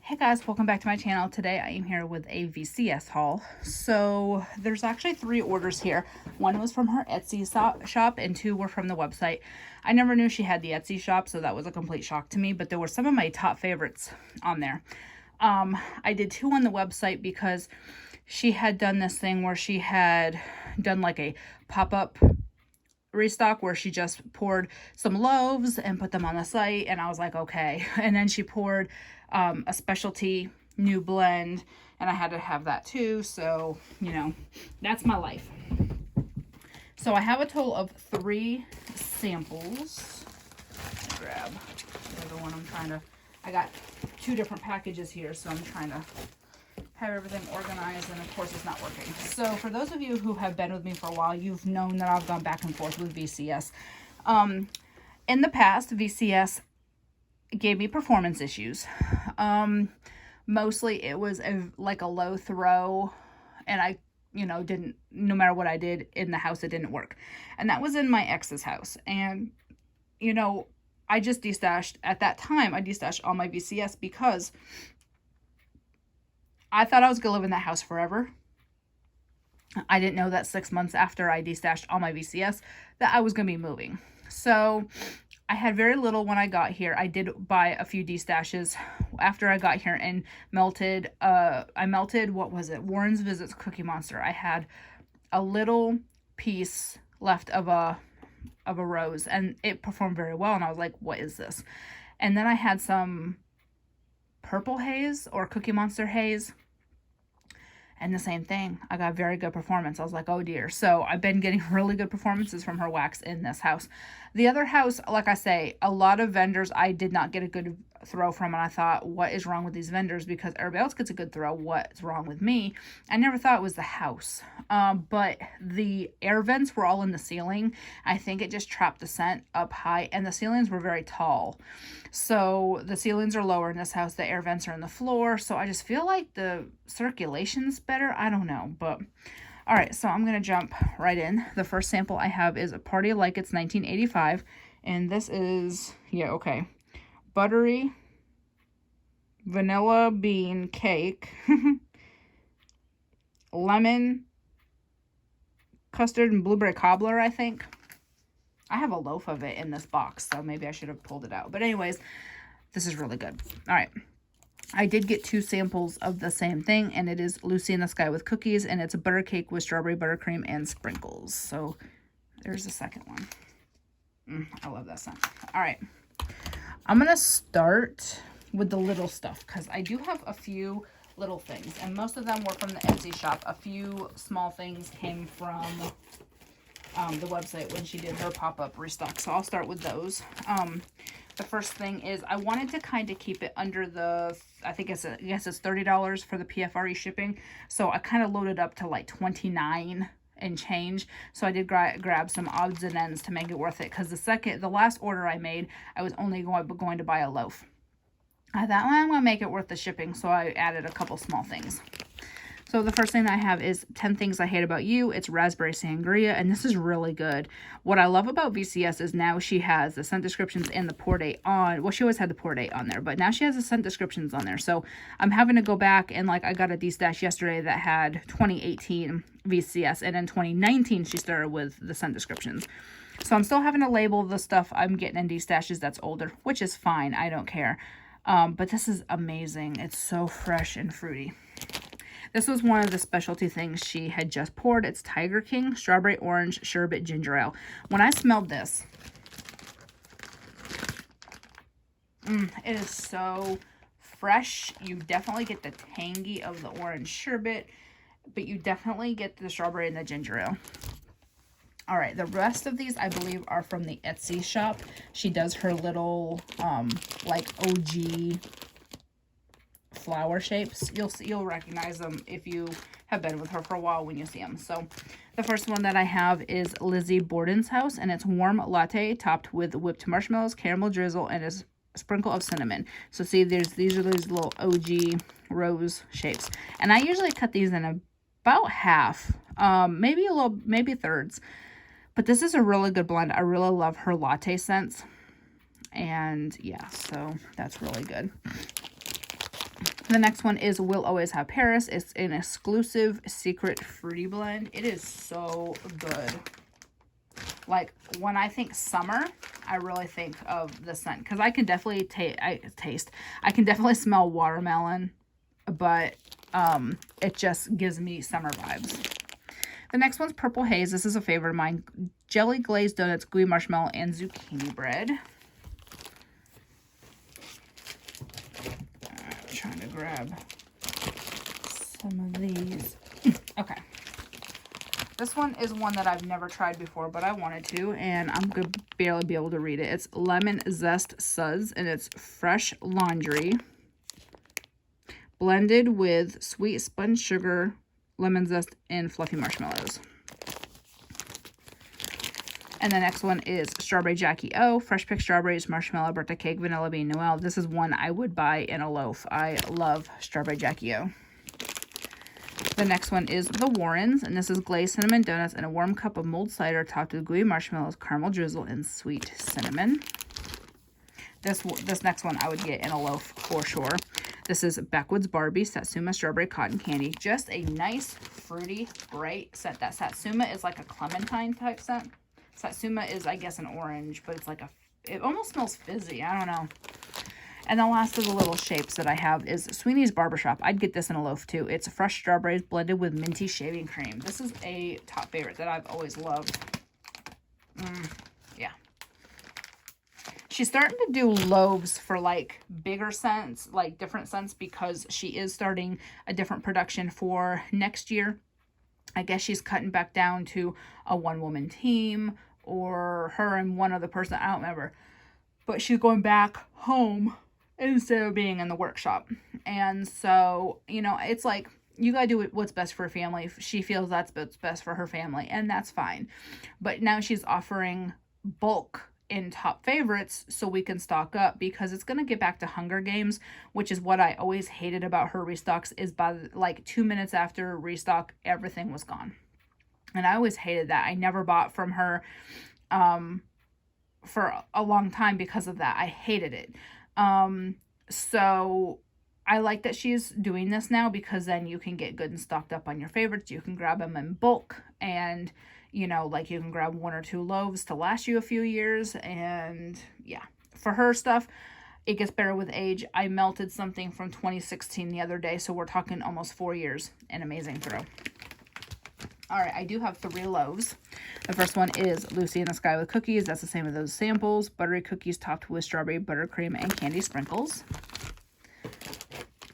Hey guys, welcome back to my channel. Today I am here with a VCS haul. So there's actually 3 orders here. One was from her Etsy shop and 2 were from the website. I never knew she had the Etsy shop, so that was a complete shock to me, but there were some of my top favorites on there. I did 2 on the website because she had done this thing where she had done like a pop-up restock where she just poured some loaves and put them on the site, and I was like, okay. And then she poured a specialty new blend, and I had to have that too, so you know, that's my life. So I have a total of 3 samples. Grab the other one. I got 2 different packages here, so I'm trying to have everything organized, and of course it's not working. So for those of you who have been with me for a while, you've known that I've gone back and forth with VCS. In the past, VCS gave me performance issues. Mostly it was like a low throw, and I didn't, no matter what I did in the house, it didn't work. And that was in my ex's house. And I just destashed, at that time I destashed all my VCS because I thought I was going to live in that house forever. I didn't know that 6 months after I destashed all my VCS that I was going to be moving. So I had very little when I got here. I did buy a few destashes after I got here and melted. I melted, what was it? Warren's Visits Cookie Monster. I had a little piece left of a rose, and it performed very well. And I was like, what is this? And then I had some purple haze or Cookie Monster haze, and the same thing. I got very good performance. I was like, oh dear. So I've been getting really good performances from her wax in this house. The other house, like I say, a lot of vendors I did not get a good throw from, and I thought, what is wrong with these vendors? Because everybody else gets a good throw. What's wrong with me? I never thought it was the house. But the air vents were all in the ceiling. I think it just trapped the scent up high, and the ceilings were very tall. So the ceilings are lower in this house. The air vents are in the floor. So I just feel like the circulation's better. I don't know, but all right. So I'm going to jump right in. The first sample I have is a Party Like It's 1985. And this is, yeah, okay. Buttery vanilla bean cake, lemon, custard, and blueberry cobbler, I think. I have a loaf of it in this box, so maybe I should have pulled it out. But anyways, this is really good. All right. I did get 2 samples of the same thing, and it is Lucy in the Sky with Cookies, and it's a butter cake with strawberry buttercream and sprinkles. So there's the second one. I love that scent. All right. I'm going to start with the little stuff because I do have a few little things, and most of them were from the Etsy shop. A few small things came from the website when she did her pop-up restock, so I'll start with those. The first thing is I wanted to kind of keep it under the, I guess it's $30 for the PFRE shipping, so I kind of loaded up to like $29 and change. So I did grab some odds and ends to make it worth it, because the last order I made, I was only going to buy a loaf. I thought, well, I'm going to make it worth the shipping, so I added a couple small things. So the first thing I have is 10 Things I Hate About You. It's raspberry sangria, and this is really good. What I love about VCS is now she has the scent descriptions and the pour date on. Well, she always had the pour date on there, but now she has the scent descriptions on there. So I'm having to go back, and like I got a destash yesterday that had 2018 VCS, and in 2019 she started with the scent descriptions. So I'm still having to label the stuff I'm getting in destashes that's older, which is fine. I don't care. But this is amazing. It's so fresh and fruity. This was one of the specialty things she had just poured. It's Tiger King Strawberry Orange Sherbet Ginger Ale. When I smelled this, it is so fresh. You definitely get the tangy of the orange sherbet, but you definitely get the strawberry and the ginger ale. All right, the rest of these, I believe, are from the Etsy shop. She does her little, like, OG flower shapes. You'll recognize them if you have been with her for a while when you see them. So the first one that I have is Lizzie Borden's House, and it's warm latte topped with whipped marshmallows, caramel drizzle, and a sprinkle of cinnamon. So see, these are these little OG rose shapes, and I usually cut these in about half, maybe thirds. But this is a really good blend. I really love her latte scents. And yeah, so that's really good. The next one is We'll Always Have Paris. It's an exclusive secret fruity blend. It is so good. Like, when I think summer, I really think of the scent. Because I can definitely taste. I can definitely smell watermelon. But it just gives me summer vibes. The next one's Purple Haze. This is a favorite of mine. Jelly glazed donuts, gooey marshmallow, and zucchini bread. I'm trying to grab some of these. Okay. This one is one that I've never tried before, but I wanted to, and I'm going to barely be able to read it. It's Lemon Zest Suds, and it's fresh laundry blended with sweet sponge sugar, lemon zest, and fluffy marshmallows. And the next one is Strawberry Jackie O, fresh picked strawberries, marshmallow, birthday cake, vanilla bean, Noel. This is one I would buy in a loaf. I love Strawberry Jackie O. The next one is The Warrens, and this is glazed cinnamon donuts and a warm cup of mulled cider topped with gooey marshmallows, caramel drizzle, and sweet cinnamon. This next one I would get in a loaf for sure. This is Backwoods Barbie Satsuma Strawberry Cotton Candy. Just a nice, fruity, bright scent. That Satsuma is like a clementine type scent. Satsuma is, I guess, an orange, but it's like it almost smells fizzy. I don't know. And the last of the little shapes that I have is Sweeney's Barbershop. I'd get this in a loaf too. It's fresh strawberries blended with minty shaving cream. This is a top favorite that I've always loved. Yeah. She's starting to do loaves for like bigger scents, like different scents, because she is starting a different production for next year. I guess she's cutting back down to a one-woman team, or her and one other person. I don't remember. But she's going back home instead of being in the workshop. And so, you know, it's like, you gotta do what's best for her family. If she feels that's what's best for her family, and that's fine. But now she's offering bulk in top favorites so we can stock up, because it's gonna get back to Hunger Games, which is what I always hated about her restocks, is by like 2 minutes after restock, everything was gone. And I always hated that. I never bought from her for a long time because of that. I hated it. So I like that she's doing this now, because then you can get good and stocked up on your favorites. You can grab them in bulk, and you know, like, you can grab 1 or 2 loaves to last you a few years. And yeah, for her stuff, it gets better with age. I melted something from 2016 the other day, so we're talking almost 4 years. An amazing throw. All right, I do have 3 loaves. The first one is Lucy in the Sky with Cookies. That's the same as those samples. Buttery cookies topped with strawberry buttercream and candy sprinkles.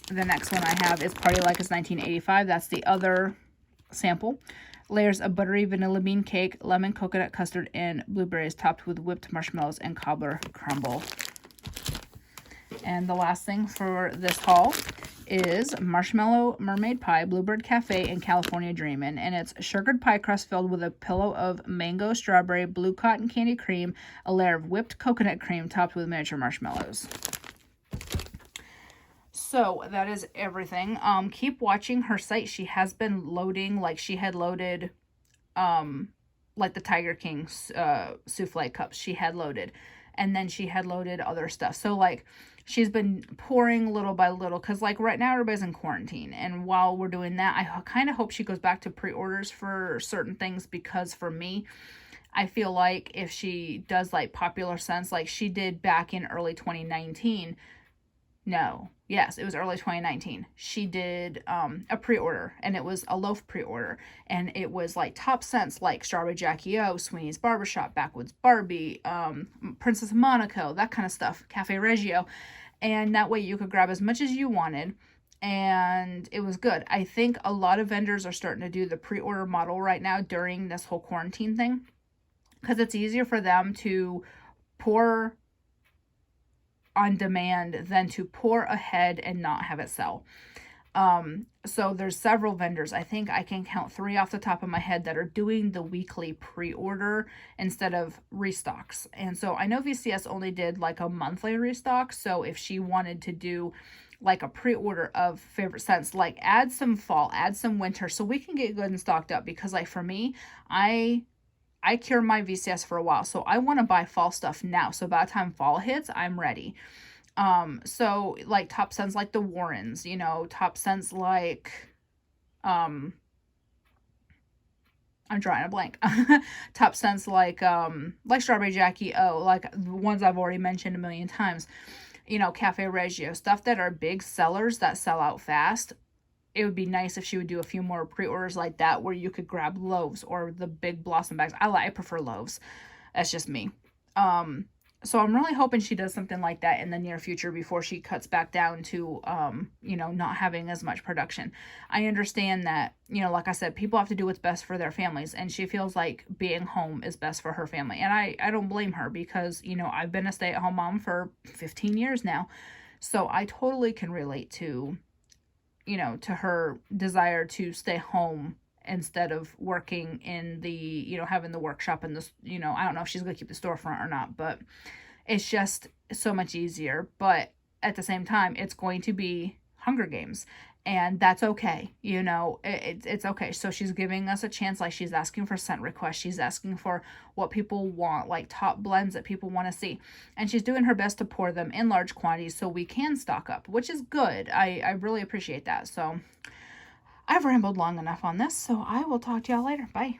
The next one I have is Party Like It's 1985. That's the other sample. Layers of buttery vanilla bean cake, lemon coconut custard, and blueberries topped with whipped marshmallows and cobbler crumble. And the last thing for this haul is Marshmallow Mermaid Pie, Bluebird Cafe, and California Dreamin'. And it's sugared pie crust filled with a pillow of mango, strawberry, blue cotton candy cream, a layer of whipped coconut cream topped with miniature marshmallows. So that is everything. Keep watching her site. She has been loading, like she had loaded, like the Tiger King souffle cups. She had loaded, and then she had loaded other stuff. So like, she's been pouring little by little, because like right now everybody's in quarantine, and while we're doing that, I kind of hope she goes back to pre-orders for certain things, because for me, I feel like if she does like popular scents like she did back in early 2019, yes, it was early 2019. She did a pre-order, and it was a loaf pre-order, and it was like top scents like Strawberry Jackie O, Sweeney's Barbershop, Backwoods Barbie, Princess Monaco, that kind of stuff, Cafe Reggio, and that way you could grab as much as you wanted, and it was good. I think a lot of vendors are starting to do the pre-order model right now during this whole quarantine thing, because it's easier for them to pour on demand than to pour ahead and not have it sell. So there's several vendors. I think I can count 3 off the top of my head that are doing the weekly pre-order instead of restocks. And so I know VCS only did like a monthly restock. So if she wanted to do like a pre-order of favorite scents, like add some fall, add some winter, so we can get good and stocked up, because like for me, I cure my VCS for a while, so I want to buy fall stuff now. So by the time fall hits, I'm ready. So like top scents like the Warrens, you know, top scents like, I'm drawing a blank. Top scents like Strawberry Jackie O, like the ones I've already mentioned a million times. You know, Cafe Reggio, stuff that are big sellers that sell out fast. It would be nice if she would do a few more pre-orders like that where you could grab loaves or the big blossom bags. I prefer loaves. That's just me. So I'm really hoping she does something like that in the near future before she cuts back down to, you know, not having as much production. I understand that, you know, like I said, people have to do what's best for their families, and she feels like being home is best for her family. And I don't blame her because, you know, I've been a stay-at-home mom for 15 years now. So I totally can relate to, you know, to her desire to stay home instead of working in the, you know, having the workshop and the, you know, I don't know if she's going to keep the storefront or not, but it's just so much easier. But at the same time, it's going to be Hunger Games, and that's okay. You know, it's okay. So she's giving us a chance. Like, she's asking for scent requests. She's asking for what people want, like top blends that people want to see. And she's doing her best to pour them in large quantities so we can stock up, which is good. I really appreciate that. So I've rambled long enough on this, so I will talk to y'all later. Bye.